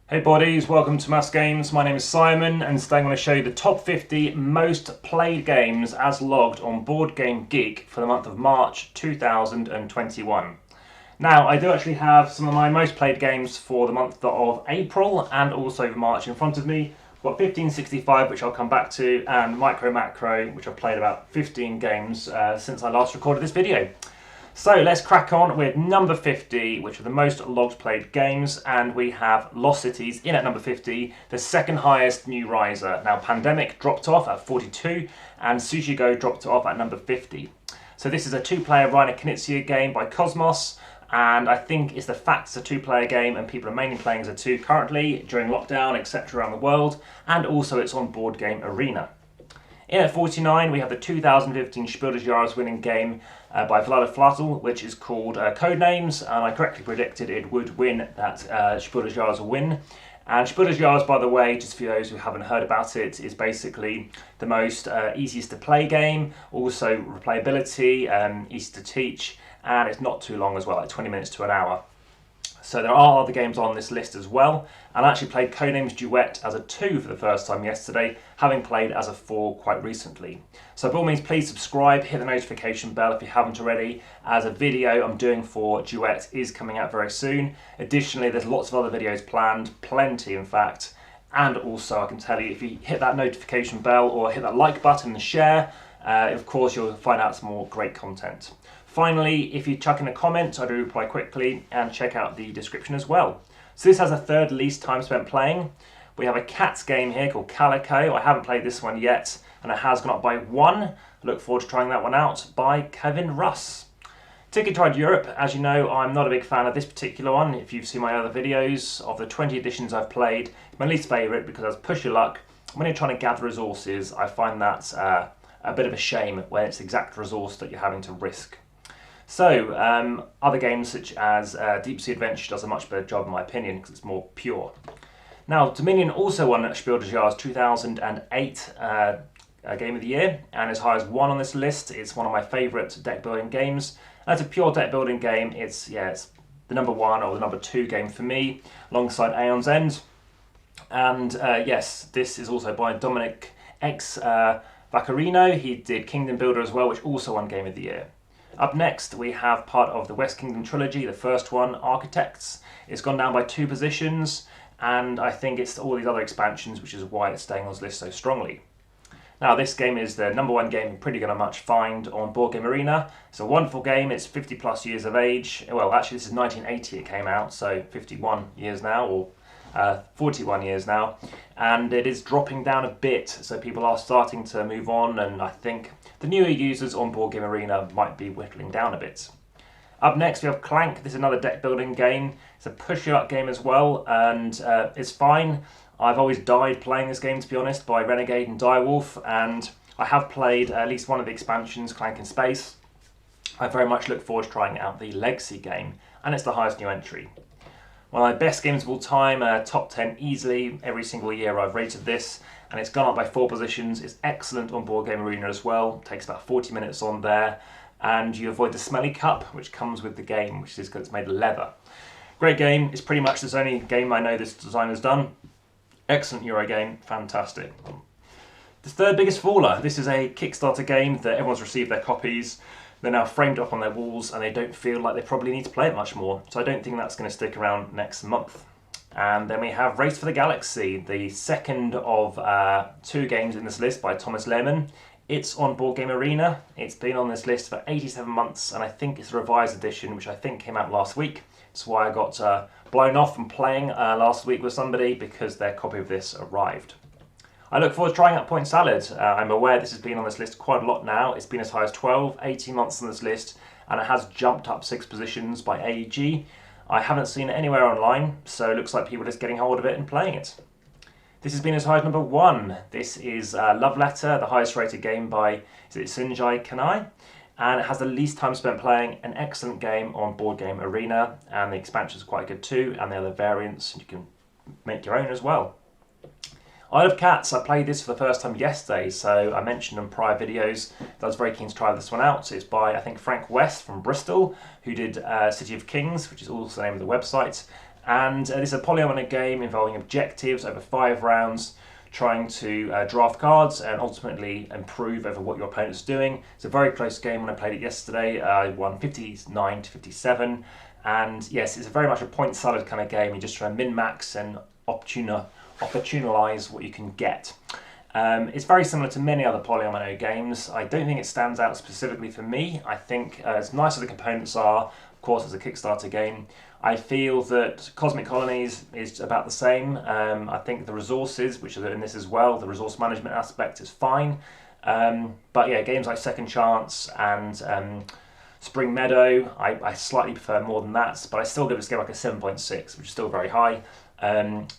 Hey buddies, welcome to AmassGames. My name is Simon and today I'm going to show you the top 50 most played games as logged on BoardGameGeek for the month of March 2021. Now, I do actually have some of my most played games for the month of April and also March in front of me. I've got 1565, which I'll come back to, and Micro Macro, which I've played about 15 games since I last recorded this video. So let's crack on with number 50, which are the most logged played games, and we have Lost Cities in at number 50, the second highest new riser. Now, Pandemic dropped off at 42, and Sushi Go dropped off at number 50. So this is a two-player Reiner Knizia game by Cosmos, and I think it's the fact it's a two-player game and people are mainly playing as a two currently during lockdown, etc. around the world, and also it's on Board Game Arena. In at 49, we have the 2015 Splendor winning game by Vlada Flazel, which is called Codenames, and I correctly predicted it would win that Splendor win. And Splendor, by the way, just for those who haven't heard about it, is basically the most easiest to play game, also replayability, easy to teach, and it's not too long as well, like 20 minutes to an hour. So there are other games on this list as well, and I actually played Codenames Duet as a 2 for the first time yesterday, having played as a 4 quite recently. So by all means, please subscribe, hit the notification bell if you haven't already, as a video I'm doing for Duet is coming out very soon. Additionally, there's lots of other videos planned, plenty in fact, and also I can tell you if you hit that notification bell or hit that like button and share, of course you'll find out some more great content. Finally, if you chuck in a comment, I do reply quickly, and check out the description as well. So this has a third least time spent playing. We have a cats game here called Calico. I haven't played this one yet, and it has gone up by 1. I look forward to trying that one out by Kevin Russ. Ticket to Ride Europe, as you know, I'm not a big fan of this particular one. If you've seen my other videos, of the 20 editions I've played, it's my least favourite because as push your luck, when you're trying to gather resources, I find that a bit of a shame when it's the exact resource that you're having to risk. So, other games such as Deep Sea Adventure does a much better job in my opinion because it's more pure. Now, Dominion also won Spiel.digital's 2008 Game of the Year, and as high as 1 on this list. It's one of my favourite deck building games. As a pure deck building game, it's the number 1 or the number 2 game for me, alongside Aeon's End. And yes, this is also by Dominic X Vaccarino. He did Kingdom Builder as well, which also won Game of the Year. Up next, we have part of the West Kingdom trilogy, the first one, Architects. It's gone down by 2 positions, and I think it's all these other expansions, which is why it's staying on this list so strongly. Now, this game is the number 1 game you're pretty going to much find on Board Game Arena. It's a wonderful game, it's 50 plus years of age. Well, actually this is 1980 it came out, so 51 years now, or 41 years now, and it is dropping down a bit, so people are starting to move on, and I think the newer users on Board Game Arena might be whittling down a bit. Up next we have Clank. This is another deck building game. It's a push your luck game as well, and it's fine. I've always died playing this game, to be honest, by Renegade and Direwolf, and I have played at least one of the expansions, Clank in Space. I very much look forward to trying out the Legacy game, and it's the highest new entry. One of my best games of all time, top 10 easily. Every single year I've rated this, and it's gone up by 4 positions. It's excellent on Board Game Arena as well. It takes about 40 minutes on there, and you avoid the smelly cup, which comes with the game, which is because it's made of leather. Great game. It's pretty much the only game I know this designer's done. Excellent Euro game, fantastic. The third biggest faller. This is a Kickstarter game that everyone's received their copies. They're now framed up on their walls and they don't feel like they probably need to play it much more. So I don't think that's going to stick around next month. And then we have Race for the Galaxy, the second of 2 games in this list by Thomas Lehmann. It's on Board Game Arena. It's been on this list for 87 months, and I think it's a revised edition, which I think came out last week. That's why I got blown off from playing last week with somebody, because their copy of this arrived. I look forward to trying out Point Salad. I'm aware this has been on this list quite a lot now. It's been as high as 12, 18 months on this list, and it has jumped up 6 positions by AEG. I haven't seen it anywhere online, so it looks like people are just getting hold of it and playing it. This has been as high as number 1. This is Love Letter, the highest rated game by, is it Sunjay Kanai? And it has the least time spent playing. An excellent game on Board Game Arena, and the expansion is quite good too, and the other variants you can make your own as well. Isle of Cats, I played this for the first time yesterday, so I mentioned in prior videos that I was very keen to try this one out. It's by, I think, Frank West from Bristol, who did City of Kings, which is also the name of the website, And this is a polyomino game involving objectives over 5 rounds, trying to draft cards and ultimately improve over what your opponent's doing. It's a very close game. When I played it yesterday, I won 59 to 57. And yes, it's very much a point salad kind of game. You just try to min-max and opportunalize what you can get. It's very similar to many other polyomino games. I don't think it stands out specifically for me. I think as nice as the components are, of course, as a Kickstarter game, I feel that Cosmic Colonies is about the same. I think the resources, which are in this as well, the resource management aspect is fine. But yeah, games like Second Chance and Spring Meadow, I slightly prefer more than that, but I still give this game like a 7.6, which is still very high.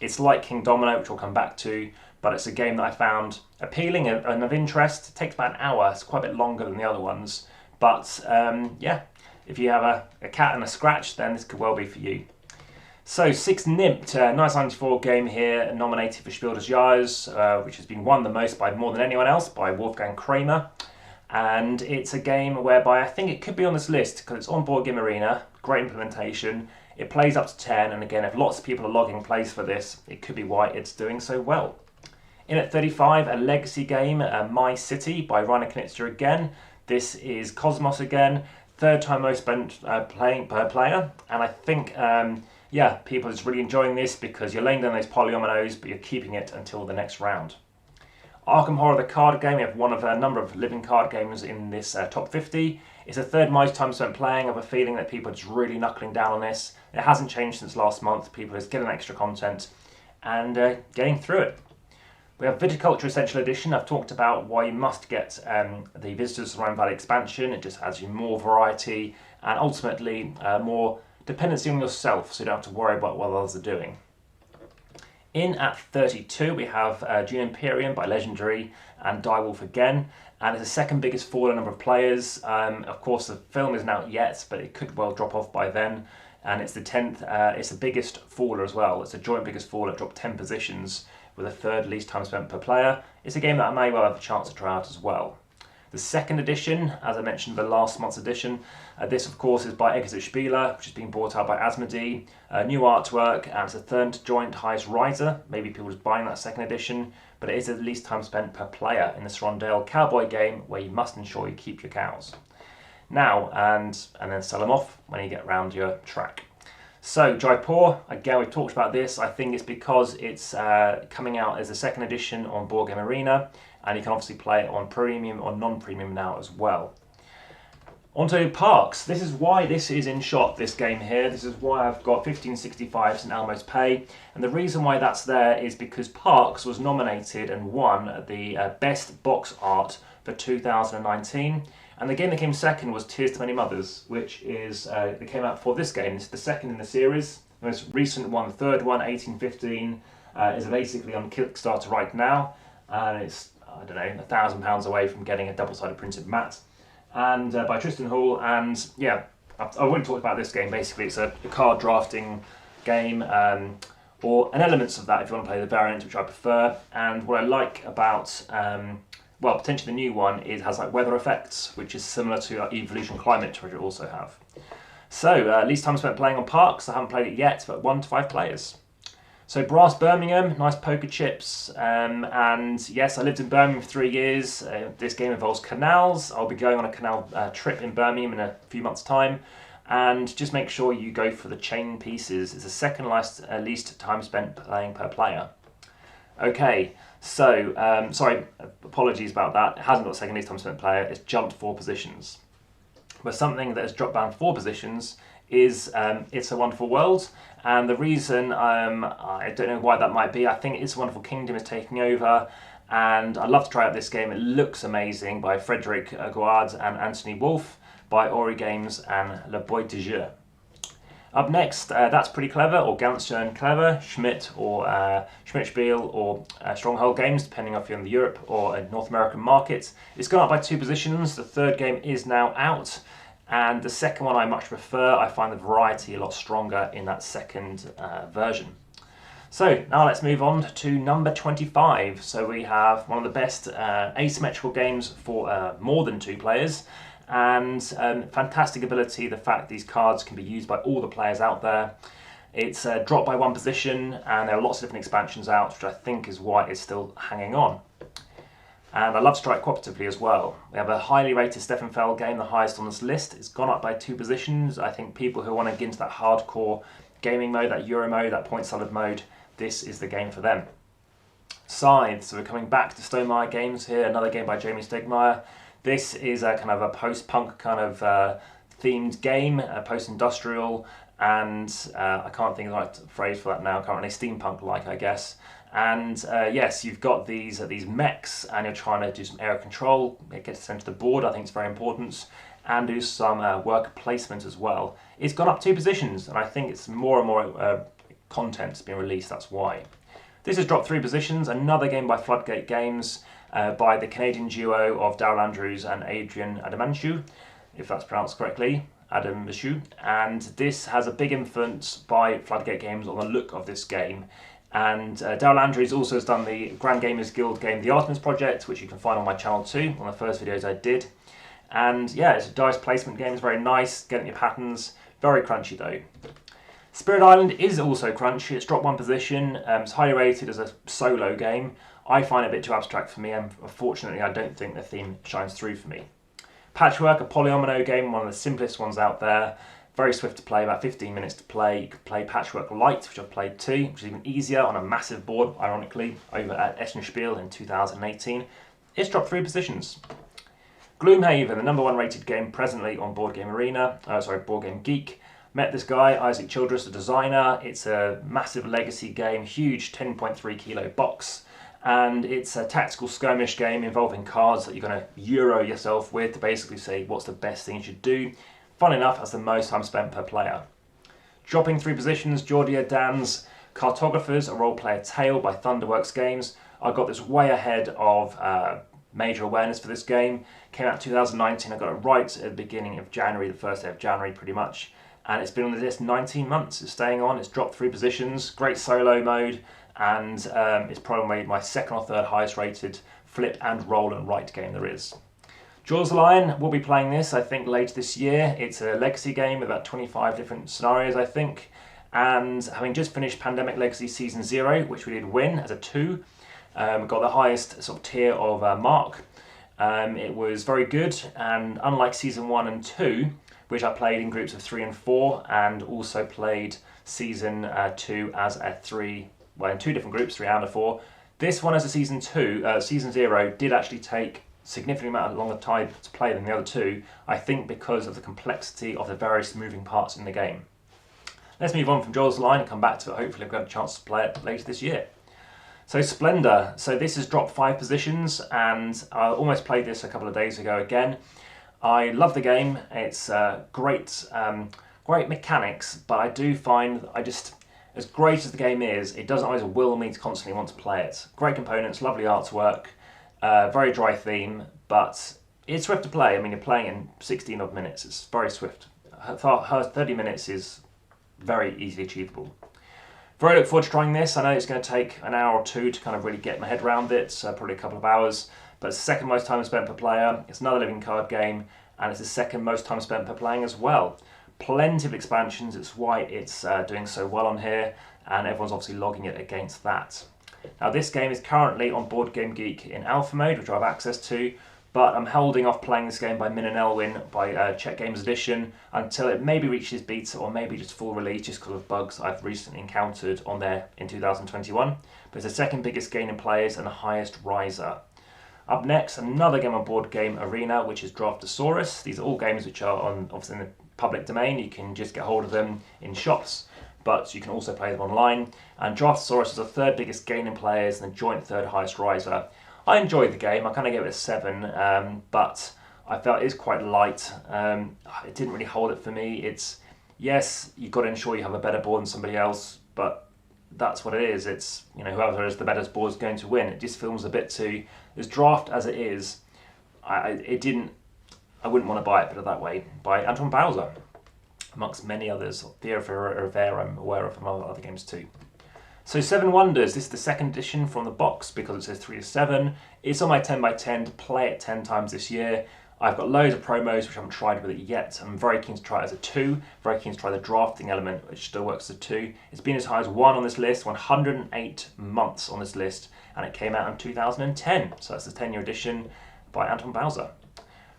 It's like King Domino, which we'll come back to, but it's a game that I found appealing and of interest. It takes about an hour, it's quite a bit longer than the other ones, but yeah. If you have a cat and a scratch, then this could well be for you. So, 6 nimmt, 1994 game here, nominated for Spiel.digital, which has been won the most by more than anyone else, by Wolfgang Kramer. And it's a game whereby I think it could be on this list, because it's on Board Game Arena, great implementation. It plays up to 10, and again, if lots of people are logging plays for this, it could be why it's doing so well. In at 35, a legacy game, My City by Rainer Knizia again. This is Cosmos again. 3rd time most spent playing per player, and I think yeah, people are just really enjoying this because you're laying down those polyominoes, but you're keeping it until the next round. ARKHAM Horror, the card game. We have one of a number of living card games in this top 50. It's the 3rd most time spent playing. I have a feeling that people are just really knuckling down on this. It hasn't changed since last month. People are just getting extra content and getting through it. We have Viticulture Essential Edition. I've talked about why you must get the Visitors to Rhine Valley expansion. It just adds you more variety and ultimately more dependency on yourself, so you don't have to worry about what others are doing. In at 32, we have Dune Imperium by Legendary and Direwolf again, and it's the 2nd biggest fall in number of players. Of course, the film isn't out yet, but it could well drop off by then. And it's the 10th, it's the biggest faller as well. It's a joint biggest faller, it dropped 10 positions, with a 3rd least time spent per player. It's a game that I may well have a chance to try out as well. The 2nd edition, as I mentioned, the last month's edition, this of course is by Spieler, which is being brought out by Asmodee. New artwork, and it's a 3rd joint highest riser. Maybe people are just buying that 2nd edition, but it is the least time spent per player in this Rondale cowboy game where you must ensure you keep your cows. Now, and then sell them off when you get round your track. So, Jaipur, again, we've talked about this. I think it's because it's coming out as a 2nd edition on Board Game Arena, and you can obviously play it on premium or non-premium now as well. Onto Parks. This is why this is in shot, this game here. This is why I've got 1565 St Elmo's Pay. And the reason why that's there is because Parks was nominated and won the Best Box Art for 2019. And the game that came 2nd was Tears to Many Mothers, which is that came out for this game. It's the 2nd in the series. The most recent one, the 3rd one, 1815, is basically on Kickstarter right now. And it's, I don't know, £1,000 away from getting a double-sided printed mat. And by Tristan Hall, and yeah, I wouldn't talk about this game. Basically, it's a card drafting game, or an elements of that if you want to play the variant, which I prefer. And what I like about, well, potentially the new one, is it has like weather effects, which is similar to Evolution Climate, which I also have. So, least time spent playing on Parks. I haven't played it yet, but 1 to 5 players. So Brass Birmingham, nice poker chips, and yes, I lived in Birmingham for 3 years. This game involves canals. I'll be going on a canal trip in Birmingham in a few months' time, and just make sure you go for the chain pieces. It's the 2nd least time spent playing per player. Okay, so, sorry, apologies about that. It hasn't got 2nd least time spent player, it's jumped 4 positions. But something that has dropped down 4 positions is It's a Wonderful World. And the reason, I don't know why that might be, I think It's a Wonderful Kingdom is taking over, and I'd love to try out this game. It looks amazing, by Frederick Guard and Anthony Wolf, by Ori Games and Le Boy de Jeu. Up next, That's Pretty Clever, or Ganz schön Clever, Schmidt, or Schmidt Spiel, or Stronghold Games, depending if you're in the Europe or North American markets. It's gone up by 2 positions. The 3rd game is now out. And the 2nd one I much prefer. I find the variety a lot stronger in that 2nd version. So now let's move on to number 25. So we have one of the best asymmetrical games for more than 2 players. And fantastic ability, the fact these cards can be used by all the players out there. It's dropped by 1 position, and there are lots of different expansions out, which I think is why it's still hanging on. And I love Strike cooperatively as well. We have a highly rated Steffenfeld game, the highest on this list. It's gone up by 2 positions. I think people who want to get into that hardcore gaming mode, that Euro mode, that point salad mode, this is the game for them. SCYTHE, so we're coming back to Stonemaier Games here, another game by Jamie Stegmaier. This is a kind of a post-punk kind of themed game, post-industrial, and I can't think of the right phrase for that now currently, steampunk-like I guess. And yes, you've got these mechs, and you're trying to do some air control, get sent to the board, I think it's very important, and do some worker placement as well. It's gone up 2 positions, and I think it's more and more content's been released, that's why. This has dropped 3 positions, another game by Floodgate Games, by the Canadian duo of Daryl Andrews and Adrian Adamanchu, if that's pronounced correctly, Adamanchu, and this has a big influence by Floodgate Games on the look of this game. And Daryl Andrews also has done the Grand Gamers Guild game The Artemis Project, which you can find on my channel too, one of the first videos I did. And yeah, it's a dice placement game, it's very nice, getting your patterns, very crunchy though. Spirit Island is also crunchy, it's dropped 1 position, it's highly rated as a solo game. I find it a bit too abstract for me, and unfortunately I don't think the theme shines through for me. Patchwork, a polyomino game, one of the simplest ones out there. Very swift to play, about 15 minutes to play. You can play Patchwork Lite, which I've played too, which is even easier on a massive board, ironically, over at Spiel in 2018. It's dropped 3 positions. Gloomhaven, the #1 rated game presently on BoardGameGeek. Met this guy, Isaac Childress, the designer. It's a massive legacy game, huge 10.3 kilo box. And it's a tactical skirmish game involving cards that you're going to Euro yourself with to basically say what's the best thing you should do. Fun enough, that's the most time spent per player. Dropping 3 positions, Georgia Dan's Cartographers, a role-player tale by Thunderworks Games. I got this way ahead of major awareness for this game. Came out in 2019, I got it right at the beginning of January, the first day of January pretty much. And it's been on the list 19 months, it's staying on, it's dropped 3 positions, great solo mode, and it's probably my 2nd or 3rd highest rated flip and roll and write game there is. Jaws the Lion, we'll be playing this I think later this year. It's a legacy game with about 25 different scenarios I think, and having just finished Pandemic Legacy Season 0, which we did win as a 2, got the highest sort of tier of mark. It was very good, and unlike Season 1 and 2, which I played in groups of 3 and 4, and also played Season 2 as a 3, well in 2 different groups, 3 and a 4. This one as a Season 2, Season 0 did actually take significant amount of longer time to play than the other 2, I think because of the complexity of the various moving parts in the game. Let's move on from Jaws Line and come back to it. Hopefully I've got a chance to play it later this year. So Splendor, so this has dropped 5 positions, and I almost played this a couple of days ago again. I love the game, it's great mechanics, but I do find as great as the game is, it doesn't always will me to constantly want to play it. Great components, lovely artwork, very dry theme, but it's swift to play. I mean, you're playing in 16 odd minutes. It's very swift. Her 30 minutes is very easily achievable. Very look forward to trying this. I know it's going to take an hour or 2 to kind of really get my head around it, so probably a couple of hours, but it's the 2nd most time spent per player. It's another living card game, and it's the 2nd most time spent per playing as well. Plenty of expansions. It's why it's doing so well on here, and everyone's obviously logging it against that. Now this game is currently on BoardGameGeek in alpha mode, which I have access to, but I'm holding off playing this game by Min and Elwin by Czech Games Edition until it maybe reaches beta or maybe just full release, just because of bugs I've recently encountered on there in 2021. But it's the 2nd biggest gain in players and the highest riser. Up next, another game on Board Game Arena, which is DRAFTOSAURUS. These are all games which are obviously in the public domain. You can just get hold of them in shops, but you can also play them online. And DRAFTOSAURUS is the 3rd biggest gain in players and the joint 3rd highest riser. I enjoyed the game. I kind of gave it a 7, but I felt it is quite light. It didn't really hold it for me. Yes, you've got to ensure you have a better board than somebody else, but that's what it is. It's, whoever is the better board is going to win. It just feels a bit too, as draft as it is, I wouldn't want to buy it, put it that way, by Anton Bowser, amongst many others. Theo Rivera I'm aware of from other games too. So 7 Wonders, this is the 2nd edition from the box because it says 3 to 7. It's on my 10 by 10 to play it 10 times this year. I've got loads of promos which I haven't tried with it yet. I'm very keen to try it as a 2, very keen to try the drafting element, which still works as a 2. It's been as high as 1 on this list, 108 months on this list, and it came out in 2010. So that's the 10-year edition by Anton Bowser.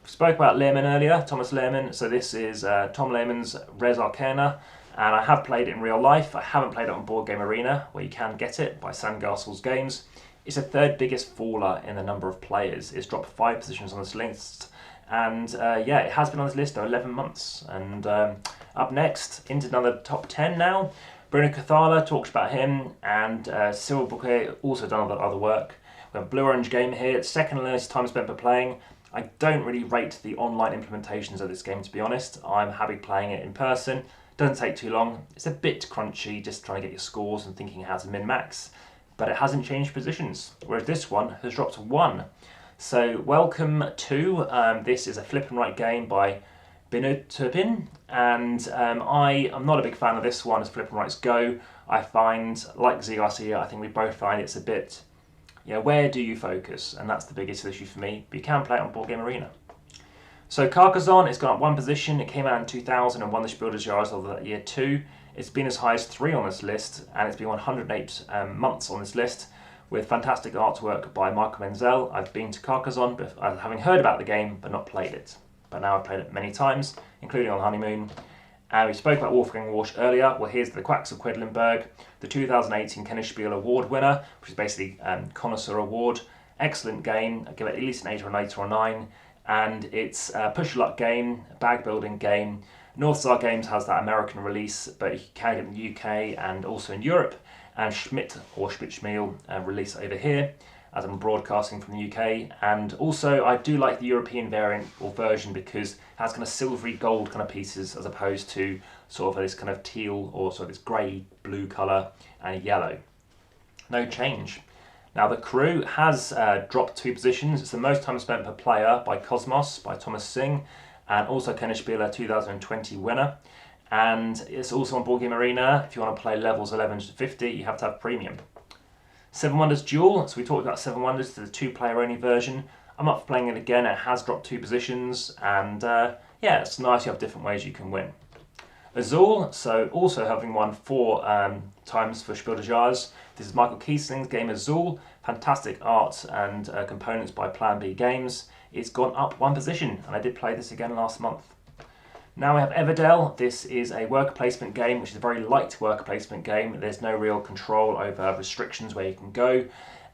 We spoke about Lehman earlier, Thomas Lehman. So this is Tom Lehman's Res Arcana, and I have played it in real life. I haven't played it on Board Game Arena, where you can get it by Sandcastles Games. It's the 3rd biggest faller in the number of players. It's dropped 5 positions on this list. And yeah, it has been on this list for 11 months. And up next, into another top 10 now. Bruno Cathala, talks about him, and Cyril Bouquet also done other work. We have Blue Orange Game here. It's second lowest time spent per playing. I don't really rate the online implementations of this game, to be honest. I'm happy playing it in person. Doesn't take too long. It's a bit crunchy, just trying to get your scores and thinking how to min-max. But it hasn't changed positions, whereas this one has dropped 1. So welcome to, this is a flip and write game by Binod Turpin, and I'm not a big fan of this one as flip and writes go. I find, like Z Garcia, I think we both find it's a bit, yeah, where do you focus? And that's the biggest issue for me, but you can play it on Board Game Arena. So Carcassonne, it's gone up 1 position. It came out in 2000 and won the Spiel.digital of that year too. It's been as high as 3 on this list, and it's been 108 months on this list, with fantastic artwork by Michael Menzel. I've been to Carcassonne, having heard about the game, but not played it. But now I've played it many times, including on honeymoon. And we spoke about Wolfgang Warsch earlier. Well, here's the Quacks of Quedlinburg, the 2018 Kennerspiel Award winner, which is basically Connoisseur Award. Excellent game. I give it at least an 8 or an 8 or a 9. And it's a push luck game, a bag building game. North Star Games has that American release, but you can get it in the UK and also in Europe. And Schmidt or Schmidt-Schmiel release over here, as I'm broadcasting from the UK. And also I do like the European variant or version because it has kind of silvery gold kind of pieces as opposed to sort of this kind of teal or sort of this grey blue colour and yellow. No change. Now the crew has dropped 2 positions. It's the most time spent per player by Cosmos, by Thomas Singh, and also Kennerspieler 2020 winner. And it's also on Board Game Arena. If you want to play levels 11 to 50, you have to have premium. Seven Wonders Duel. So we talked about Seven Wonders to the 2-player only version. I'm up for playing it again. It has dropped 2 positions, and yeah, it's nice. You have different ways you can win. Azul. So also having won 4 times for Spiel.digital. This is Michael Kiesling's game Azul. Fantastic art and components by Plan B Games. It's gone up 1 position, and I did play this again last month. Now we have Everdell. This is a worker placement game, which is a very light worker placement game. There's no real control over restrictions where you can go.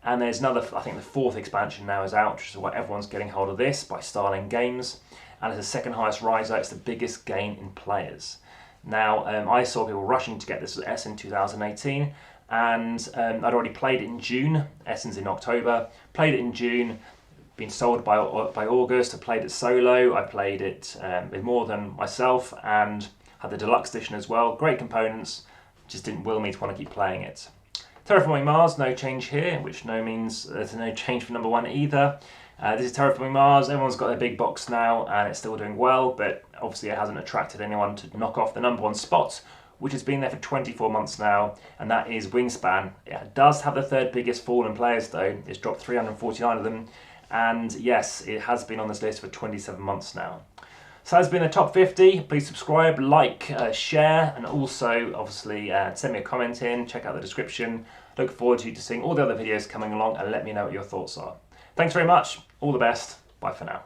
And there's another, I think the 4th expansion now is out, which is why everyone's getting hold of this, by Starling Games. And it's the 2nd highest riser. It's the biggest gain in players. Now, I saw people rushing to get this at Essen 2018, and I'd already played it in June. Essen's in October. Played it in June. Been sold by August. I played it solo. I played it with more than myself, and had the deluxe edition as well. Great components, just didn't will me to want to keep playing it. Terraforming Mars, no change here, which no means there's no change for number 1 either. This is Terraforming Mars. Everyone's got their big box now, and it's still doing well, but obviously it hasn't attracted anyone to knock off the number 1 spot, which has been there for 24 months now, and that is Wingspan. It does have the 3rd biggest fall in players though. It's dropped 349 of them. And yes, it has been on this list for 27 months now. So that's been the top 50. Please subscribe, like, share, and also obviously send me a comment in. Check out the description. Look forward to seeing all the other videos coming along, and let me know what your thoughts are. Thanks very much. All the best. Bye for now.